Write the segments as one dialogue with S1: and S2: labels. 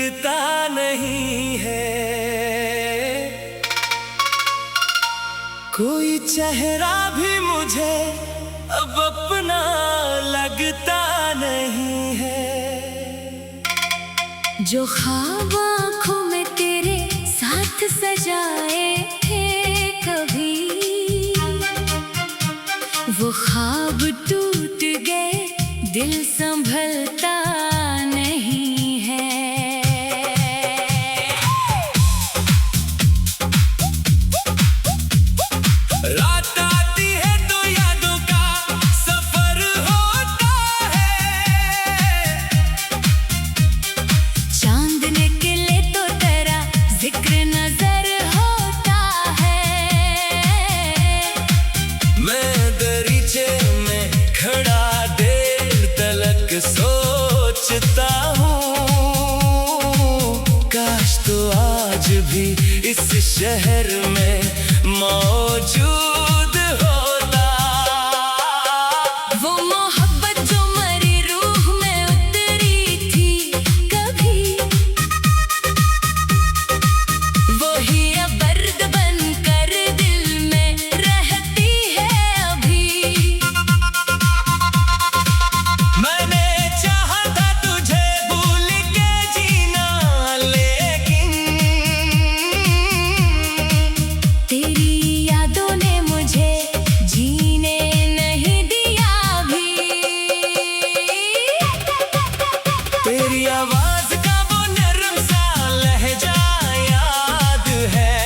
S1: लगता नहीं है, कोई चेहरा भी मुझे अब अपना लगता नहीं है।
S2: जो ख्वाब आँखों में तेरे साथ सजाए थे कभी, वो ख्वाब टूट गए, दिल संभलता नहीं है।
S1: रात आती है तो यादों का सफर होता है,
S2: चांद निकले तो तेरा जिक्र नजर होता है।
S1: मैं दरीचे में खड़ा देर तलक सोचता हूँ, काश तो आज भी इस शहर में मौजूद होता।
S2: वो मोहब्बत जो मरी रूह में उतरी थी कभी, वही अब दर्द बनकर दिल में रहती है अभी।
S1: मैंने चाहा था तुझे भूल के जीना, लेकिन
S2: तेरी यादों ने मुझे जीने नहीं दिया अभी।
S1: तेरी आवाज का वो नरम सा लहजा याद है,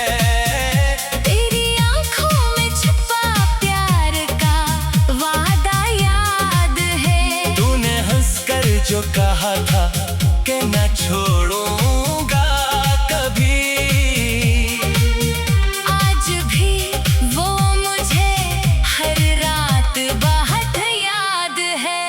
S2: तेरी आंखों में छुपा प्यार का वादा याद है।
S1: तूने हंसकर जो कहा था कि न छोड़ूंगा कभी,
S2: आज भी वो मुझे हर रात बहुत याद है।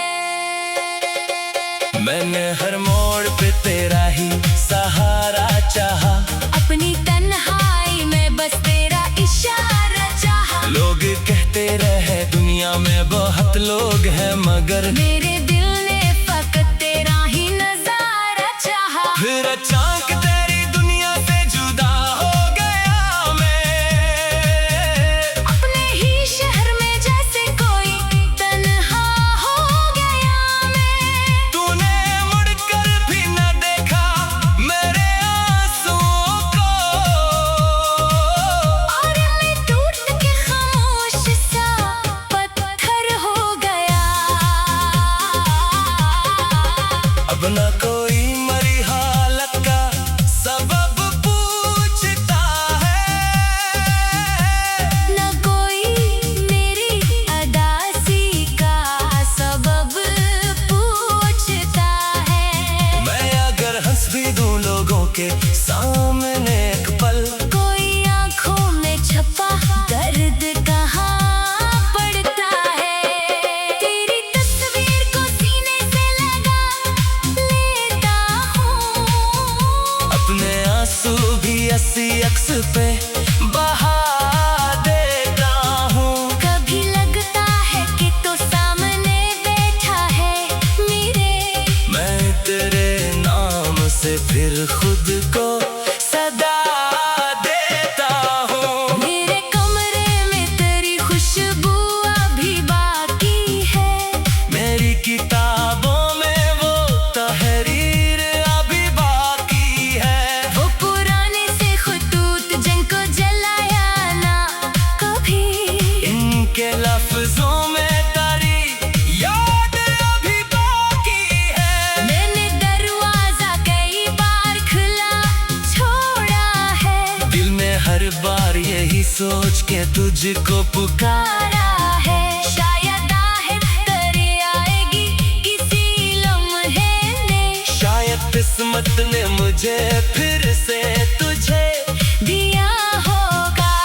S1: मैंने हर मोड़ पे तेरा ही सहारा चाहा,
S2: अपनी तन्हाई में बस तेरा इशारा चाहा।
S1: लोग कहते रहे दुनिया में बहुत लोग हैं, मगर
S2: मेरे दिल ने फकत तेरा ही नजारा चाहा।
S1: फिर अचानक तेरी दुनिया से जुदा हो गया मैं,
S2: अपने ही शहर में जैसे कोई तन्हा हो गया मैं।
S1: तूने मुड़कर भी न देखा मेरे आंसुओं को,
S2: और मैं टूट के खामोश सा पत्थर हो गया।
S1: अब न कोई मरी हालत का सबब पूछता है,
S2: न कोई मेरी अदासी का सबब पूछता है।
S1: मैं अगर हंस भी दूं लोगों के सामने एक पल,
S2: कोई आंखों में छपा दर्द कहाँ पड़ता है। तेरी तस्वीर को सीने से लगा लेता हूँ,
S1: अपने आंसू भी अस्सी अक्स पे बहा देता हूँ।
S2: कभी लगता है कि तो सामने बैठा है मेरे,
S1: मैं तेरे नाम से फिर खुद को सदा देता हूँ।
S2: मेरे कमरे में तेरी खुशबू अभी बाकी है।
S1: मेरी किताबों में वो तहरीर अभी बाकी है,
S2: वो पुराने से खतूत जिनको जलाया ना कभी,
S1: इनके लफ्जों में तारी याद अभी बाकी है।
S2: मैंने दरवाजा कई बार खुला छोड़ा है।
S1: दिल में हर बार यही सोच के तुझको पुकारा,
S2: तारा है शायद आहें तेरी आएगी किसी लम्हे में।
S1: शायद किस्मत ने मुझे फिर से तुझे
S2: दिया होगा,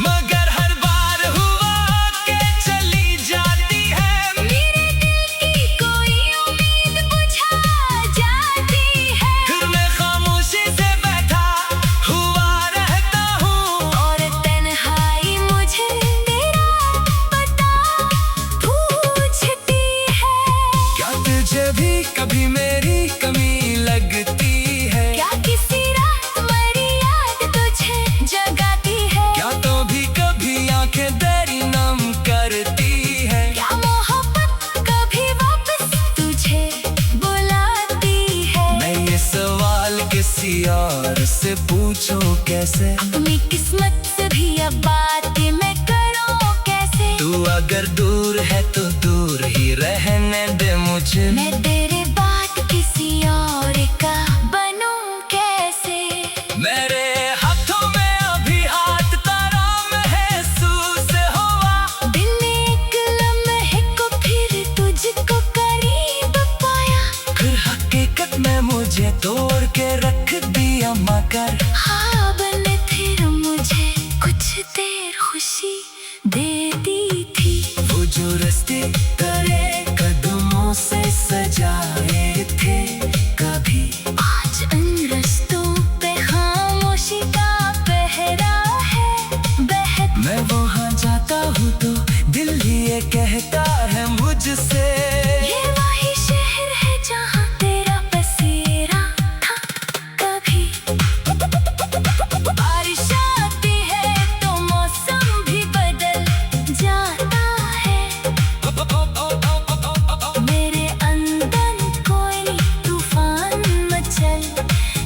S1: मगर हर बार हुआ के चली जाती है।
S2: मेरे दिल की कोई उम्मीद बुझा जाती है।
S1: फिर मैं खामोशी से बैठा हुआ रहता हूँ,
S2: और तन्हाई मुझे तेरा पता पूछती है।
S1: क्या तुझे भी कभी मेरी कमी लगती पूछो कैसे,
S2: अपनी किस्मत से भी अब बातें मैं करूं कैसे।
S1: तू अगर दूर है तो दूर ही रहने दे मुझे।
S2: मैं तेरे बाद किसी और का बनूं कैसे।
S1: मेरे हाथों में अभी हाथ तारा महसूस हुआ,
S2: दिल ने एक लम्हे को फिर तुझको करीब पाया।
S1: फिर हकीकत में मुझे तोड़ के रख दिया मगर
S2: ख्वाब ने फिर मुझे कुछ देर खुशी देती थी।
S1: वो जो रास्ते तेरे कदमों से सजाए थे कभी,
S2: आज उन रास्तों पे खामोशी का पहरा है बहत।
S1: मैं वहाँ जाता हूँ तो दिल ये कहता है मुझसे,
S2: ये वही शहर है जहाँ तेरा बसेरा था कभी। बारिश आती है तो मौसम भी बदल जाता है। मेरे अंदर कोई तूफान मचल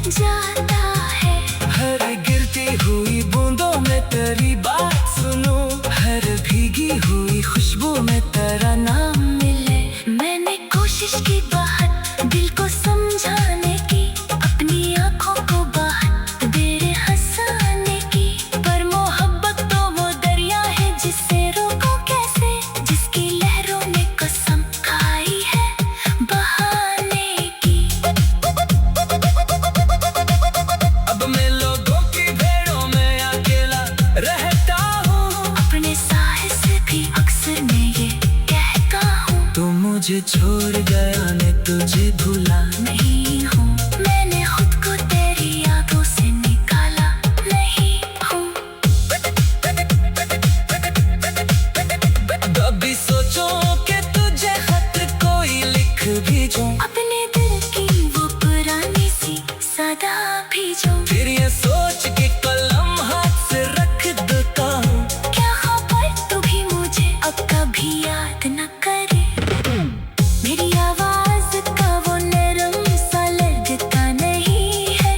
S2: जाता है।
S1: हर गिरती हुई बूंदों में तेरी बात सुनूं, हर भीगी हुई खुशबू में तेरा नाम
S2: मिले मैंने कोशिश की बात दिल को समझाने की, अपनी आंखों को बात तेरे हंसाने की। पर मोहब्बत तो वो दरिया है जिसे रोको कैसे, जिसकी लहरों ने कसम खाई है बहाने की।
S1: अब मैं लोगों की भीड़ों में अकेला रहता हूँ,
S2: अपने साए से भी अक्सर मैं ये कहता हूँ,
S1: तू मुझे छोड़ गया ने तुझे भूला
S2: नहीं हूँ। मैंने खुद को तेरी यादों से निकाला नहीं हूँ।
S1: कभी सोचो कि तुझे खत कोई लिख भेजूं,
S2: अपने दिल की वो पुरानी सी सदा भेजो।
S1: फिर ये सोच के कलम हाथ से रख देता हूँ,
S2: क्या खबर तू भी मुझे अब कभी याद न करे। मेरी आवाज का वो नरम सा लगता नहीं है,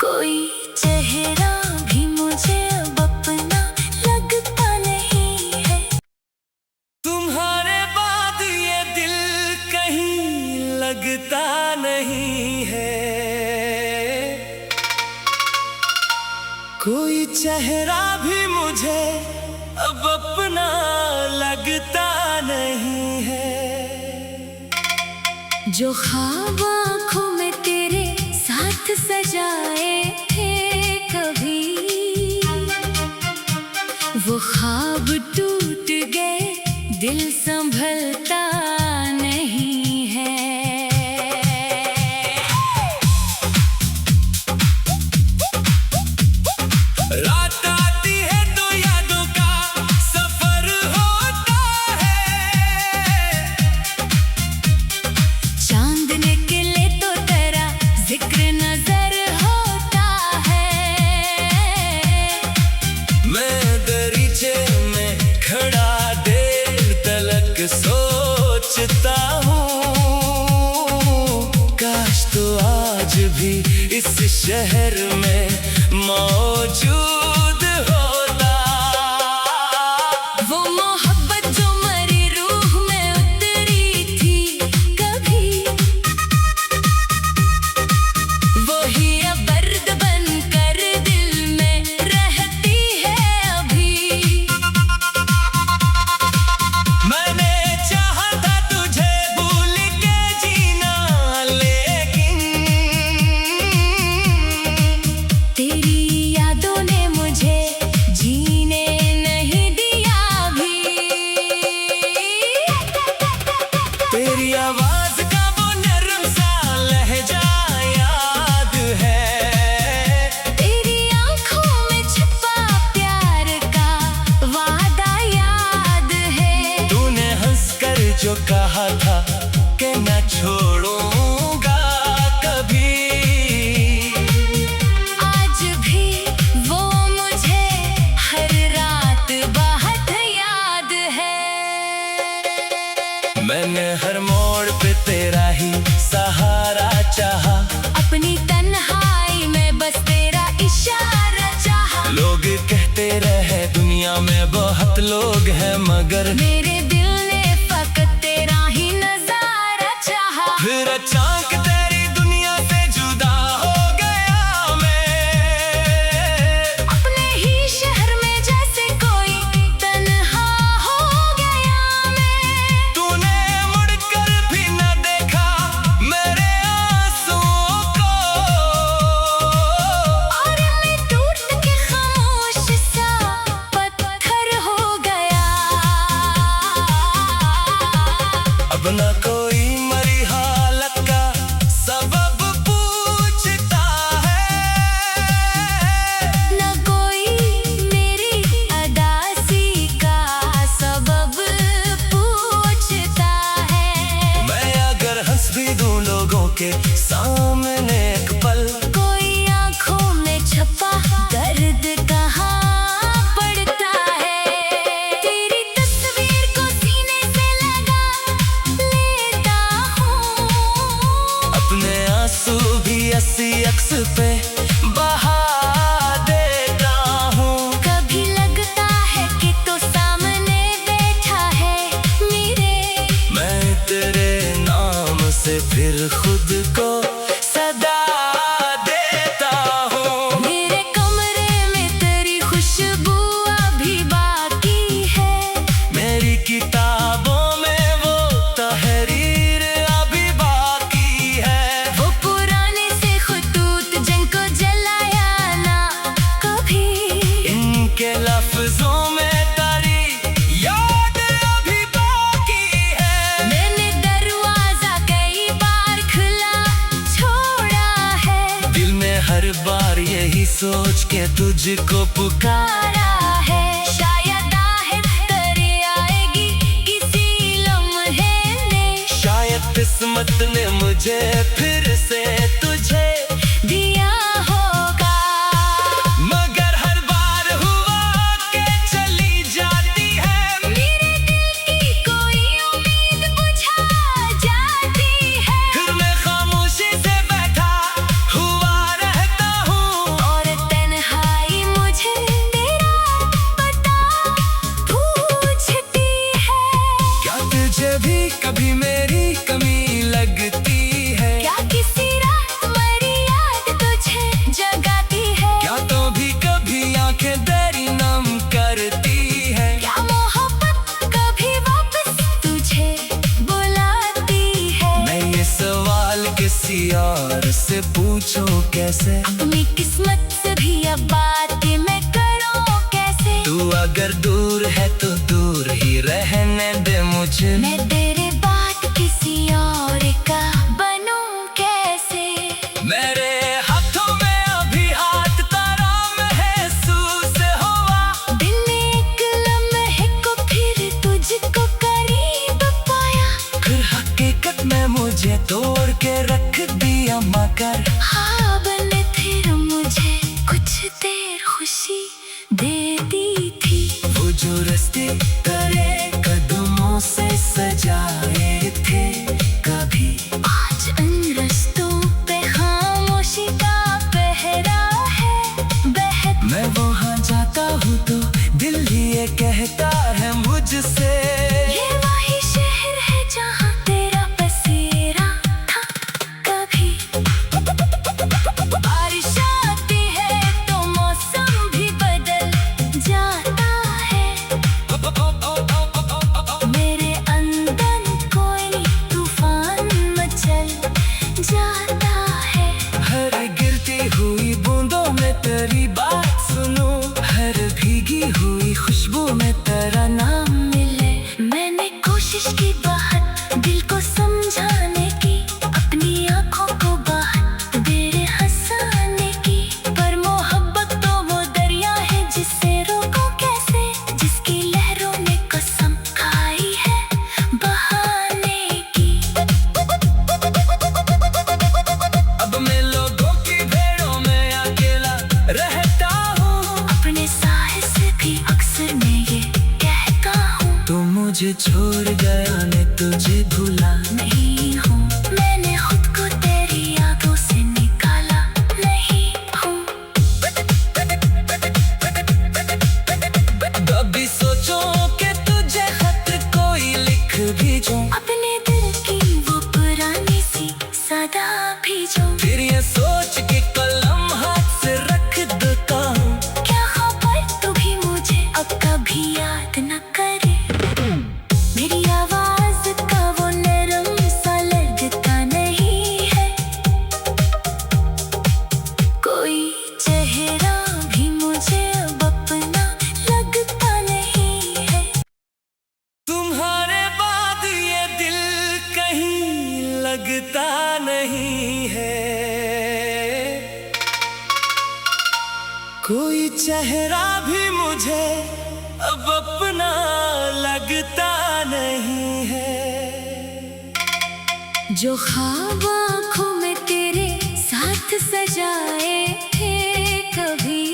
S2: कोई चेहरा भी मुझे अब अपना लगता नहीं है।
S1: तुम्हारे बाद ये दिल कहीं लगता नहीं है, कोई चेहरा भी मुझे अब अपना लगता नहीं है।
S2: जो ख्वाब आँखों में तेरे साथ सजाए थे कभी, वो ख्वाब टूट गए दिल संभलता नहीं है।
S1: रात आती है तो यादों का सफर होता है,
S2: चांद निकले तो तेरा जिक्र नजर होता है।
S1: मैं दरीचे में खड़ा देर तलक सोचता हूँ, काश तो आज भी इस शहर में मौजूद होता।
S2: वो मोहब्बत जो मरी रूह में उतरी थी कभी, वही अब दर्द बनकर दिल में रहती है अभी।
S1: मैंने चाहा था तुझे भूल के जीना, लेकिन
S2: तेरी यादों ने मुझे जीने नहीं दिया अभी।
S1: तेरी आवाज का वो नरम सा लहजा याद है,
S2: तेरी आंखों में छुपा प्यार का वादा याद है।
S1: तूने हंसकर जो कहा था कि न छोड़ूंगा कभी,
S2: आज भी वो मुझे हर रात बहुत याद है।
S1: मैंने हर मोड़ पे तेरा ही सहारा चाहा,
S2: अपनी तन्हा
S1: लोग हैं मगर
S2: मेरे दिल ने फकत तेरा ही नजारा चाहा।
S1: फिर अचानक तेरी दुनिया से जुदा हो गया मैं,
S2: अपने ही शहर में जैसे कोई तन्हा हो गया मैं।
S1: तूने मुड़कर भी न देखा मेरे आंसुओं को,
S2: और मैं टूट के खामोश सा पत्थर हो गया।
S1: अब न कोई मरी हालत का सबब पूछता है,
S2: न कोई मेरी अदासी का सबब पूछता है।
S1: मैं अगर हंस भी दूं लोगों के सामने एक पल,
S2: कोई आंखों में छपा दर्द कहाँ पड़ता है। तेरी तस्वीर को सीने से लगा लेता हूँ,
S1: अपने आंसू भी 80 अक्स पे बहा देता हूँ।
S2: कभी लगता है कि तो सामने बैठा है मेरे,
S1: मैं तेरे नाम से फिर खुद को सदा देता हूँ।
S2: मेरे कमरे में तेरी खुशबू अभी बाकी है,
S1: मेरी किताबों में वो तहरीर अभी बाकी है।
S2: वो पुराने से खुतूत जिनको जलाया ना कभी,
S1: इनके लफ्जों में तारी याद अभी बाकी है।
S2: मैंने दरवाजा कई बार खुला छोड़ा है,
S1: दिल में हर बार यही सोच के तुझको पुकार,
S2: तारा है शायद आहें तेरी आएगी किसी लम्हे में।
S1: शायद किस्मत ने मुझे फिर से तुझे
S2: दिया होगा,
S1: मगर हर बार हुआ के चली जाती है।
S2: मेरे दिल की कोई उम्मीद बुझा जाती है।
S1: फिर मैं खामोशी से बैठा हुआ रहता हूँ,
S2: और तन्हाई मुझे तेरा पता पूछती है।
S1: क्या तुझे भी कभी मेरी कमी लगती है?
S2: क्या किसी रात मेरी याद तुझे जगाती है?
S1: क्या तो भी कभी आंखें तेरी नम करती है?
S2: क्या मोहब्बत कभी वापस तुझे बुलाती है?
S1: मैं ये सवाल किसी और से पूछो कैसे,
S2: अपनी किस्मत से भी अब बातें मैं करूं कैसे?
S1: तू अगर दूर है तो दूर ही रहने दे मुझे।
S2: मैं तेरे बाद किसी और का बनूं कैसे?
S1: मेरे हाथों में अभी हाथ तारा महसूस हुआ,
S2: दिल ने एक लम्हे को फिर तुझको करीब पाया।
S1: फिर हकीकत में मुझे तोड़ के रख दिया मगर
S2: ख्वाब ने फिर मुझे कुछ देर खुशी देती थी।
S1: वो जो रास्ते तेरे कदमों से सजाए थे कभी,
S2: आज उन रस्तों पे खामोशी का पहरा है बहक।
S1: मैं वहाँ जाता हूँ तो दिल ही ये कहता है मुझसे,
S2: ये वही शहर है जहाँ तेरा बसेरा था कभी। बारिश आती है तो मौसम भी बदल जाता है, मेरे अंदर कोई तूफान मचल जाता है।
S1: हर गिरती हुई बूंदों में तेरी बात सुनूं, हर भीगी हुई खुशबू में तेरा नाम मिले।
S2: मैंने कोशिश की बहुत दिल को समझाने की, अपनी आंखों को बहुत देर हंसाने की, पर मोहब्बत तो वो दरिया है जिसे रोको कैसे, जिसकी लहरों ने कसम खाई है बहाने की।
S1: अब मैं लोगों की भीड़ों में अकेला रहता हूँ,
S2: अपने साए से भी अक्सर मैं ये कहता हूँ,
S1: तू मुझे छोड़ गया ने तुझे भूला
S2: नहीं हूँ। मैंने खुद को तेरी यादों से निकाला नहीं हूँ।
S1: कभी सोचो लगता नहीं है। कोई चेहरा भी मुझे अब अपना लगता नहीं है।
S2: जो ख्वाब आँखों में तेरे साथ सजाए थे कभी,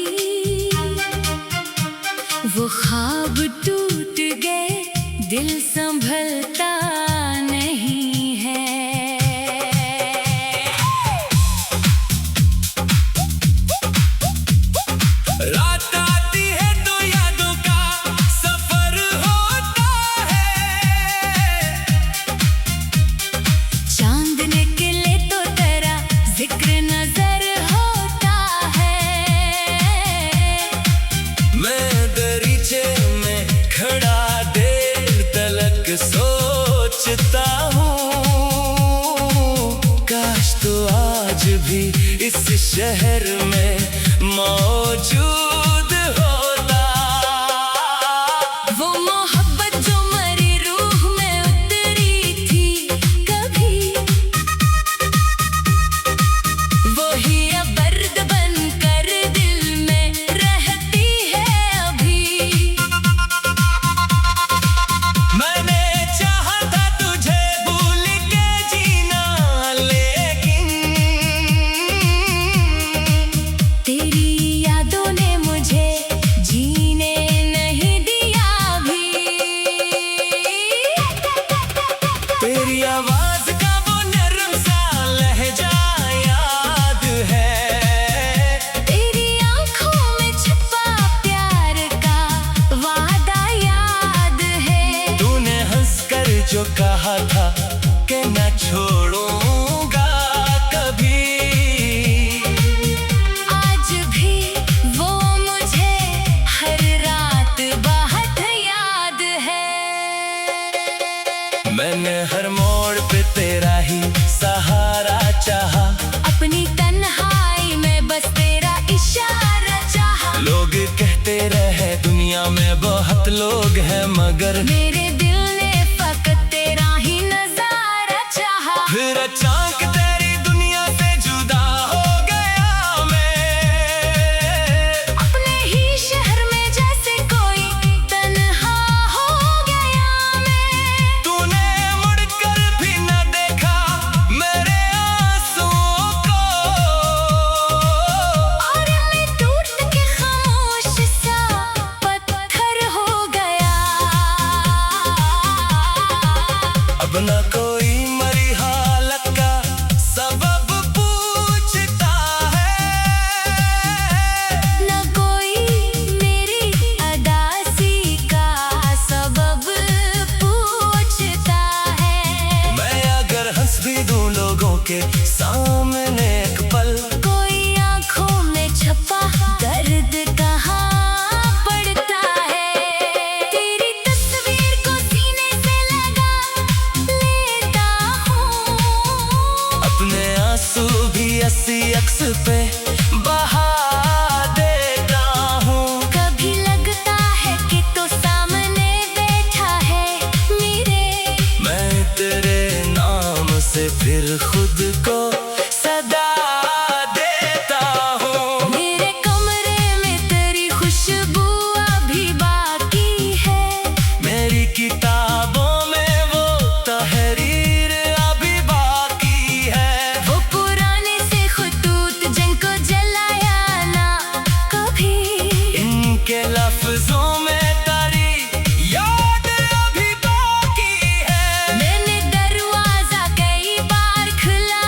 S2: वो ख्वाब टूट गए, दिल संभलता नहीं है।
S1: रात आती है तो यादों का सफर होता है।
S2: चांद निकले तो तेरा जिक्र नजर होता है।
S1: मैं दरीचे में खड़ा देर तलक सोचता हूँ, काश तो आज भी इस शहर में मौजूद होता।
S2: वो मोहब्बत जो मरी रूह में उतरी थी कभी, वो ही अब दर्द बनकर दिल में रहती है अभी।
S1: मैंने चाहा था तुझे भूल के जीना, लेकिन
S2: तेरी यादों ने मुझे जीने नहीं दिया अभी।
S1: तेरी आवाज का वो नरम सा लहजा याद है।
S2: तेरी आंखों में छुपा प्यार का वादा याद है।
S1: तूने हंसकर जो कहा था कि न छोड़ूंगा कभी,
S2: आज भी वो मुझे हर रात बहुत याद है।
S1: मैंने हर मोड़ पे तेरा ही सहारा चाहा।
S2: अपनी तन्हाई में बस तेरा इशारा चाहा।
S1: लोग कहते रहे दुनिया में बहुत लोग हैं, मगर
S2: मेरे दिल ने फकत तेरा ही नजारा चाहा।
S1: फिर अचानक तेरी दुनिया से जुदा हो गया मैं।
S2: अपने ही शहर में जैसे कोई तन्हा हो गया मैं।
S1: तूने मुड़कर भी न देखा मेरे आंसुओं को,
S2: और मैं टूट के खामोश सा पत्थर हो गया।
S1: अब न कोई मरी हालत का सबब पूछता है।
S2: न कोई मेरी अदासी का सबब पूछता है।
S1: मैं अगर हंस भी दूं लोगों के सामने एक पल,
S2: कोई आंखों में छपा दर्द कहाँ पड़ता है। तेरी तस्वीर को सीने से लगा लेता हूँ।
S1: अपने आंसू भी अस्सी अक्स पे बहा देता हूँ।
S2: कभी लगता है कि तो सामने बैठा है मेरे।
S1: मैं तेरे नाम से फिर खुद को सदा देता हूँ।
S2: मेरे कमरे में तेरी खुशबू अभी बाकी है।
S1: मेरी किताबों में वो तहरीर अभी बाकी है।
S2: वो पुराने से खुतूत जिनको जलाया ना कभी।
S1: इनके लफ्जों में तारी याद अभी बाकी है।
S2: मैंने दरवाजा कई बार खुला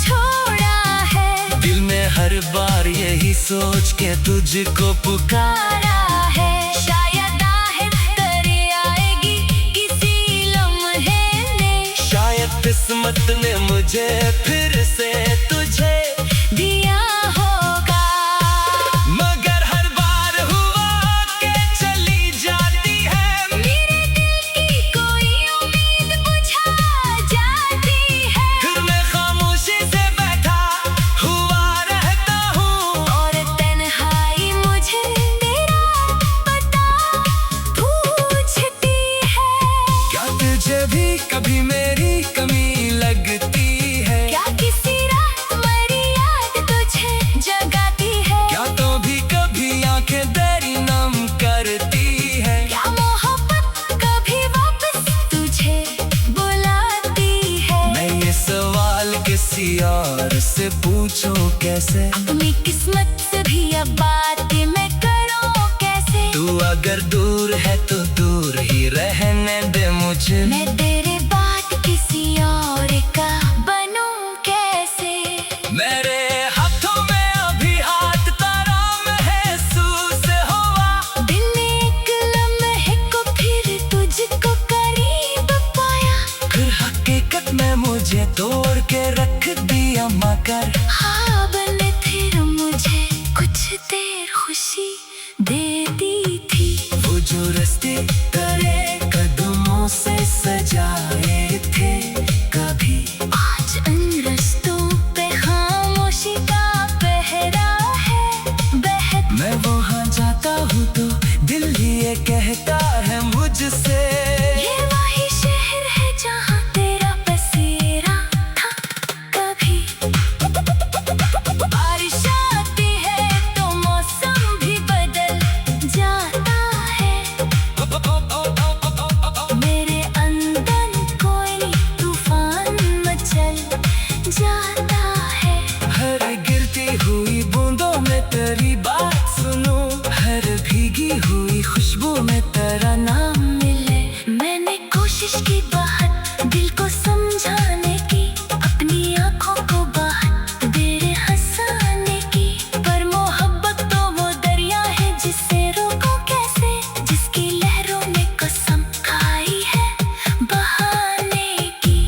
S2: छोड़ा है।
S1: दिल में हर बार यही सोच के तुझको पुकारा
S2: है शायद आहें तेरी आएगी किसी लम्हे में।
S1: शायद किस्मत ने मुझे फिर से तुझे
S2: दिया होगा।
S1: मगर हर बार हुआ के चली जाती है।
S2: मेरे दिल की कोई उम्मीद बुझा जाती है।
S1: फिर मैं खामोशी से बैठा हुआ रहता हूँ,
S2: और तन्हाई मुझे तेरा पता पूछती है।
S1: क्या तुझे भी कभी मेरी कमी लगती और से पूछो कैसे।
S2: अपनी किस्मत से भी अब बातें मैं करूं कैसे।
S1: तू अगर दूर है तो दूर ही रहने दे मुझे।
S2: मैं तेरे बाद किसी और का बनूं कैसे।
S1: मेरे हाथों में अभी हाथ तारा महसूस हुआ।
S2: दिल ने एक लम्हे को फिर तुझको करीब पाया।
S1: फिर हकीकत में मुझे तोड़ के रख दिया मगर
S2: ख्वाब ने फिर मुझे कुछ देर खुशी देती थी।
S1: वो जो रास्ते तेरे कदमों से सजाए थे कभी
S2: आज उन रास्तों पे खामोशी का पहरा है बहत।
S1: मैं वहाँ जाता हूँ तो दिल ही ये कहता है मुझसे।
S2: ये वही शहर है जहाँ तेरा बसेरा था कभी। बारिश आती है तो मौसम भी बदल जाता है। मेरे अंदर कोई तूफान मचल जाता है।
S1: हर गिरती हुई बूंदों में तेरी बात सुनूं। हर भीगी हुई खुशबू में तेरा नाम मिले।
S2: मैंने कोशिश की बहुत दिल को समझाने की। अपनी आंखों को बहुत देर हंसाने की। पर मोहब्बत तो वो दरिया है जिसे रोको कैसे। जिसकी लहरों ने कसम खाई है बहाने की।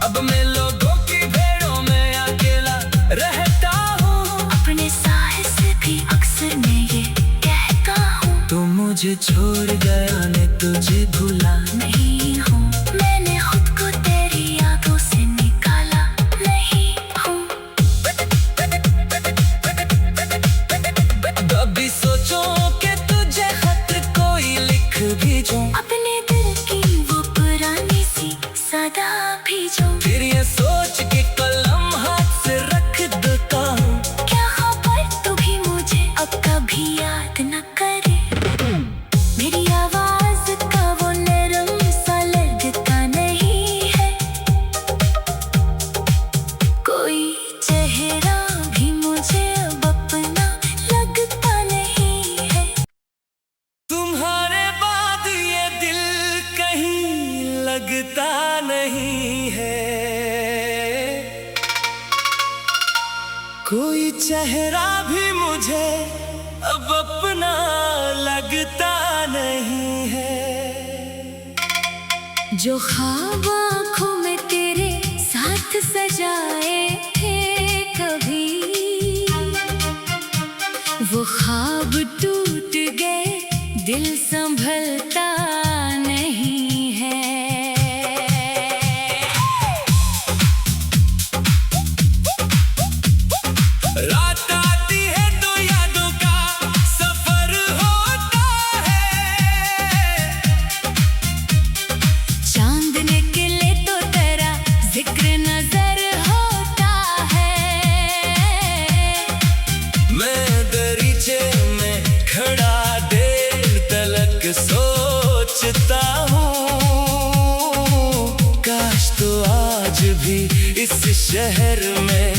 S1: अब मैं लोगों की भीड़ों में अकेला रहता हूँ।
S2: अपने साए से भी अक्सर मैं ये कहता हूँ।
S1: तू मुझे छोड़ गया ने तुझे भूला
S2: नहीं हूँ मैंने खुद को तेरी यादों से निकाला नहीं हूँ।
S1: कभी सोचो कि तुझे खत कोई लिख भेजूं।
S2: अपने दिल की वो पुरानी सी सदा भेजूं।
S1: फिर ये सोच के कलम हाथ से रख देता हूँ।
S2: क्या खबर तू भी मुझे अब कभी याद न करे। मेरी आवाज का वो नरम सा लगता नहीं है। कोई चेहरा भी मुझे अब अपना लगता नहीं है।
S1: तुम्हारे बाद ये दिल कहीं लगता नहीं है। कोई चेहरा भी मुझे अब अपना लगता नहीं है।
S2: जो ख्वाब आँखों में तेरे साथ सजाए थे कभी। वो ख्वाब टूट गए दिल संभलता नहीं है।
S1: रात आती है तो यादों का सफर होता है।
S2: चांद निकले तो तेरा जिक्र नजर होता है।
S1: मैं दरीचे में खड़ा देर तलक सोचता हूँ। काश तो आज भी इस शहर में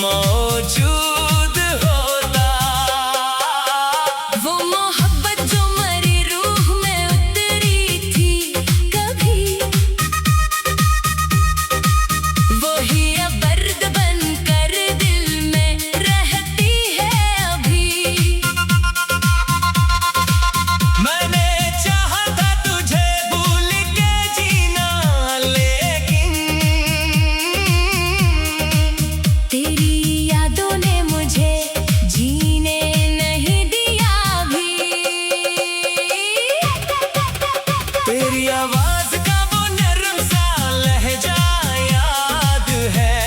S1: मौजूद होता।
S2: वो मोहब्बत जो मरी रूह में उतरी थी कभी। वही अब दर्द बनकर दिल में रहती है अभी।
S1: मैंने चाहा था तुझे भूल के जीना लेकिन
S2: तेरी यादों ने मुझे जीने नहीं दिया अभी।
S1: तेरी आवाज का वो नरम सा लहजा याद है।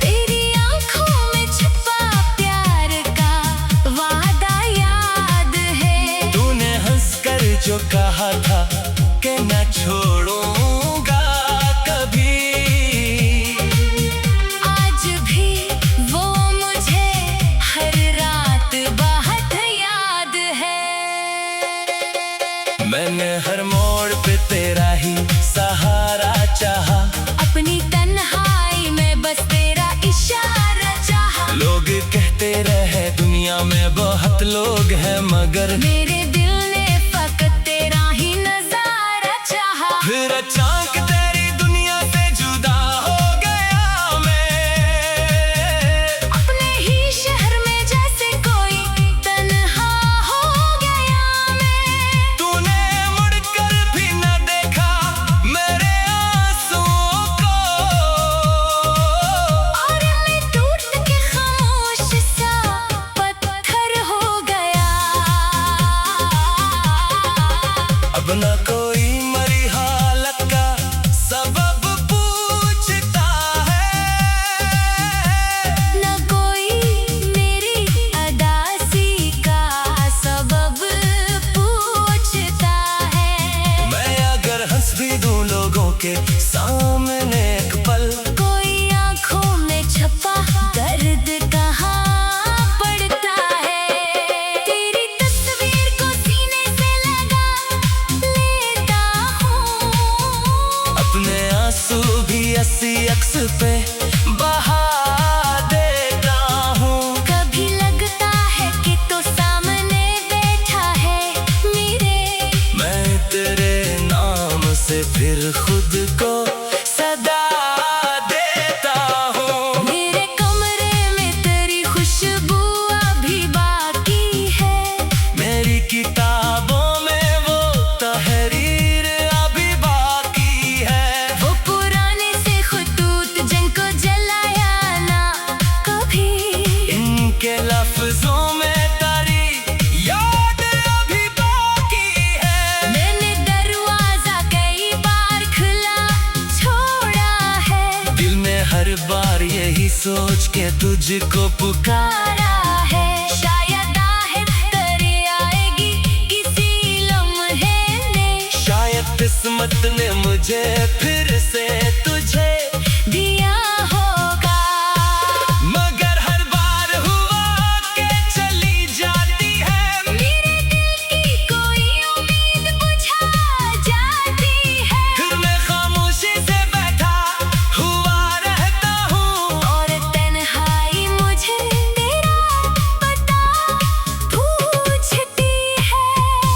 S2: तेरी आंखों में छुपा प्यार का वादा याद है।
S1: तूने हंसकर जो कहा था कि न छोड़ूंगा कभी।
S2: आज भी वो मुझे हर रात बहुत याद है।
S1: मैंने हर मोड़ पे तेरा ही सहारा चाहा। लोग हैं मगर
S2: मेरे दिल ने फकत तेरा ही नजारा चाहा।
S1: फिर अचानक तेरी दुनिया से जुदा हो गया मैं,
S2: अपने ही शहर में जैसे कोई तन्हा हो गया मैं।
S1: तूने मुड़कर भी न देखा मेरे आंसुओं को,
S2: और मैं टूट के खामोश सा पत्थर हो गया।
S1: अब न कोई मरी हालत का सबब पूछता है,
S2: न कोई मेरी अदासी का सबब पूछता है।
S1: मैं अगर हंस भी दूं लोगों के सामने एक पल,
S2: कोई आंखों में छपा दर्द कहाँ पड़ता है। तेरी तस्वीर को सीने से लगा लेता हूँ,
S1: अपने आंसू भी अस्सी अक्स पे बहा देता हूँ।
S2: कभी लगता है कि तो सामने बैठा है मेरे,
S1: मैं तेरे नाम से फिर खुद को सदा देता हूँ।
S2: मेरे कमरे में तेरी खुशबू अभी बाकी है,
S1: मेरी किताबों में वो तहरीर अभी बाकी है।
S2: वो पुराने से खुतूत जिनको जलाया ना कभी,
S1: इनके लफ्जों में तारी याद अभी बाकी है।
S2: मैंने दरवाजा कई बार खुला छोड़ा है,
S1: दिल में हर बार यही सोच के तुझको पुकार,
S2: तारा है शायद आहें तेरी आएगी किसी लम्हे में।
S1: शायद किस्मत ने मुझे फिर से तुझे
S2: दिया होगा,
S1: मगर हर बार हुआ के चली जाती है।
S2: मेरे दिल की कोई उम्मीद बुझा जाती है।
S1: फिर मैं खामोशी से बैठा हुआ रहता हूँ,
S2: और तन्हाई मुझे तेरा पता पूछती है।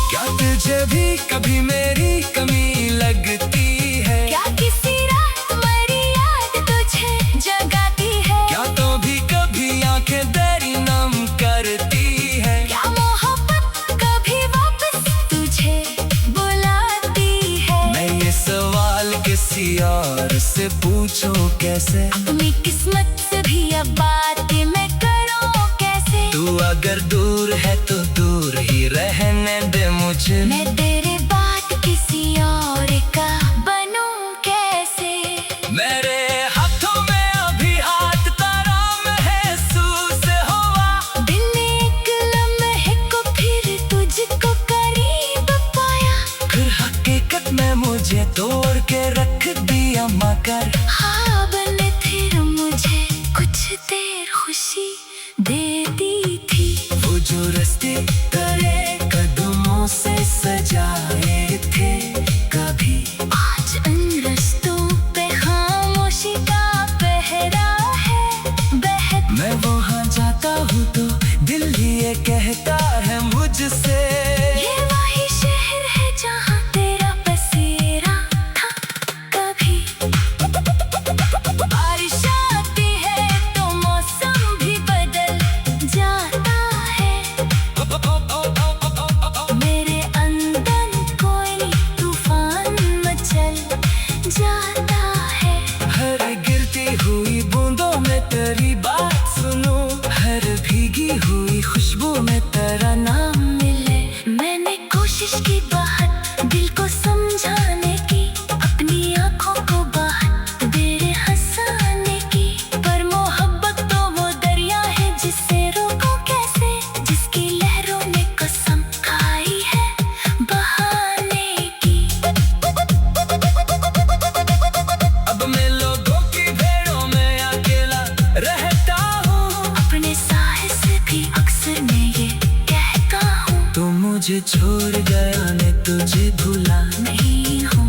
S1: क्या तुझे भी कभी मेरी कमी लगती है?
S2: क्या किसी रात मरी याद तुझे जगाती है?
S1: क्या तो भी कभी आंखें तेरी नम करती है?
S2: क्या मोहब्बत कभी वापस तुझे बुलाती है?
S1: मैं ये सवाल किसी और से पूछूं कैसे,
S2: अपनी किस्मत से भी अब बात मैं करूं कैसे?
S1: तू अगर दूर है तो दूर ही रहने दे मुझे।
S2: मैं तेरे बाद किसी और का बनूं कैसे?
S1: मेरे हाथों में अभी हाथ तेरा महसूस हुआ,
S2: दिल ने एक लम्हे को फिर तुझको करीब पाया।
S1: फिर हकीकत में मुझे तोड़ के रख दिया, मगर
S2: ख्वाब ने फिर मुझे कुछ देर खुशी देती थी।
S1: वो जो रास्ते तेरे कदमों से सजाए थे कभी,
S2: आज उन रस्तों पे खामोशी का पहरा है बहत।
S1: मैं वहाँ जाता हूँ तो दिल ये कहता है मुझसे,
S2: ये वही शहर है जहाँ तेरा बसेरा था कभी। बारिश आती है तो मौसम भी बदल जाता है, मेरे अंदर कोई तूफान मचल जाता है।
S1: हर गिरती हुई बूंदों में तेरी बात सुनूं, हर भीगी हुई खुशबू में तेरा नाम मिले।
S2: मैंने कोशिश की बात दिल को समझाने की, अपनी आंखों को बात तेरे हंसाने की, पर मोहब्बत तो वो दरिया है जिसे रोको कैसे, जिसकी लहरों ने कसम खाई है बहाने की।
S1: अब मैं लोगों की भीड़ों में अकेला रहता हूँ,
S2: अपने साए से भी अक्सर मैं ये कहता हूँ,
S1: तू मुझे छोड़ गया ने तुझे भूला
S2: नहीं हूँ।